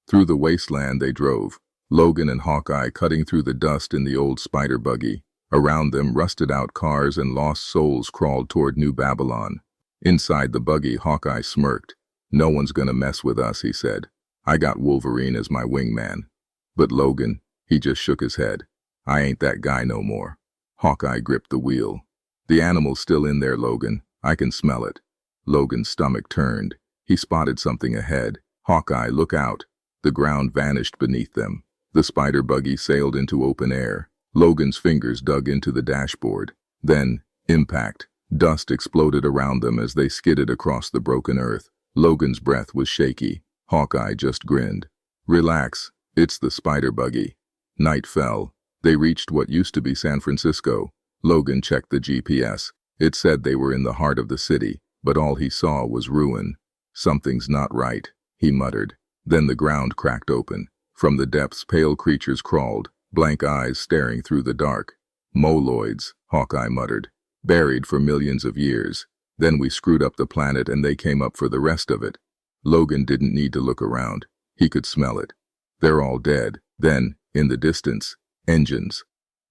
Through the wasteland they drove, Logan and Hawkeye cutting through the dust in the old spider buggy. Around them, rusted-out cars and lost souls crawled toward New Babylon. Inside the buggy, Hawkeye smirked. "No one's gonna mess with us," he said. "I got Wolverine as my wingman." But Logan, he just shook his head. "I ain't that guy no more." Hawkeye gripped the wheel. "The animal's still in there, Logan. I can smell it." Logan's stomach turned. He spotted something ahead. "Hawkeye, look out." The ground vanished beneath them. The spider buggy sailed into open air. Logan's fingers dug into the dashboard. Then, impact. Dust exploded around them as they skidded across the broken earth. Logan's breath was shaky. Hawkeye just grinned. "Relax, it's the spider buggy." Night fell. They reached what used to be San Francisco. Logan checked the GPS. It said they were in the heart of the city, but all he saw was ruin. "Something's not right," he muttered. Then the ground cracked open. From the depths, pale creatures crawled, blank eyes staring through the dark. "Moloids," Hawkeye muttered. "Buried for millions of years. Then we screwed up the planet and they came up for the rest of it." Logan didn't need to look around. He could smell it. "They're all dead." Then, in the distance, engines.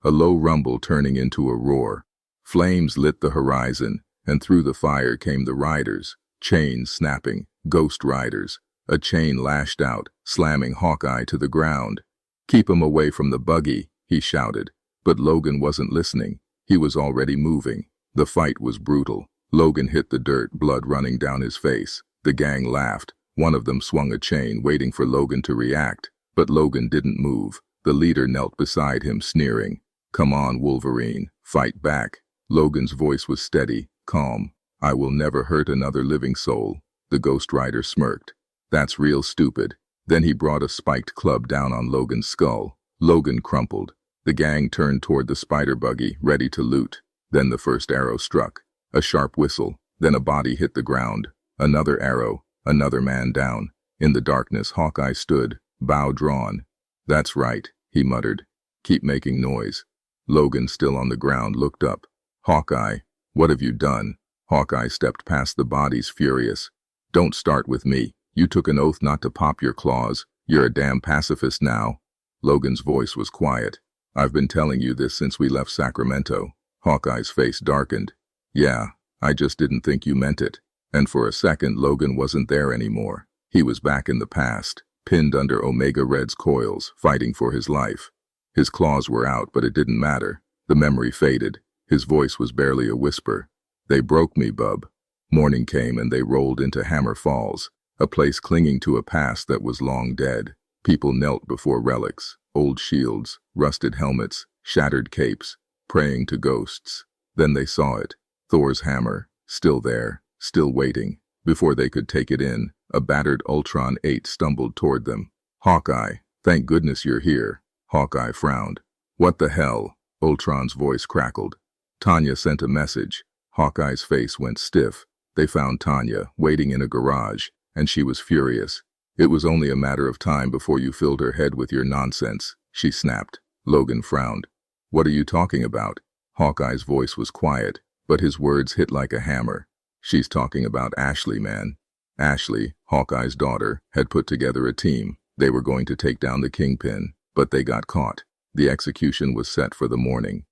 A low rumble turning into a roar. Flames lit the horizon, and through the fire came the riders, chains snapping, ghost riders. A chain lashed out, slamming Hawkeye to the ground. "Keep him away from the buggy," he shouted. But Logan wasn't listening. He was already moving. The fight was brutal. Logan hit the dirt, blood running down his face. The gang laughed. One of them swung a chain, waiting for Logan to react. But Logan didn't move. The leader knelt beside him, sneering. "Come on, Wolverine. Fight back." Logan's voice was steady, calm. "I will never hurt another living soul." The Ghost Rider smirked. "That's real stupid." Then he brought a spiked club down on Logan's skull. Logan crumpled. The gang turned toward the spider buggy, ready to loot. Then the first arrow struck. A sharp whistle. Then a body hit the ground. Another arrow. Another man down. In the darkness, Hawkeye stood, bow drawn. "That's right," he muttered. "Keep making noise." Logan, still on the ground, looked up. "Hawkeye, what have you done?" Hawkeye stepped past the bodies, furious. "Don't start with me. You took an oath not to pop your claws. You're a damn pacifist now." Logan's voice was quiet. "I've been telling you this since we left Sacramento." Hawkeye's face darkened. "Yeah, I just didn't think you meant it." And for a second, Logan wasn't there anymore. He was back in the past, pinned under Omega Red's coils, fighting for his life. His claws were out, but it didn't matter. The memory faded. His voice was barely a whisper. "They broke me, bub." Morning came and they rolled into Hammer Falls, a place clinging to a past that was long dead. People knelt before relics, old shields, rusted helmets, shattered capes, praying to ghosts. Then they saw it. Thor's hammer, still there, still waiting. Before they could take it in, a battered Ultron 8 stumbled toward them. "Hawkeye, thank goodness you're here." Hawkeye frowned. "What the hell?" Ultron's voice crackled. "Tanya sent a message." Hawkeye's face went stiff. They found Tanya, waiting in a garage, and she was furious. "It was only a matter of time before you filled her head with your nonsense," she snapped. Logan frowned. "What are you talking about?" Hawkeye's voice was quiet, but his words hit like a hammer. "She's talking about Ashley, man." Ashley, Hawkeye's daughter, had put together a team. They were going to take down the Kingpin, but they got caught. The execution was set for the morning.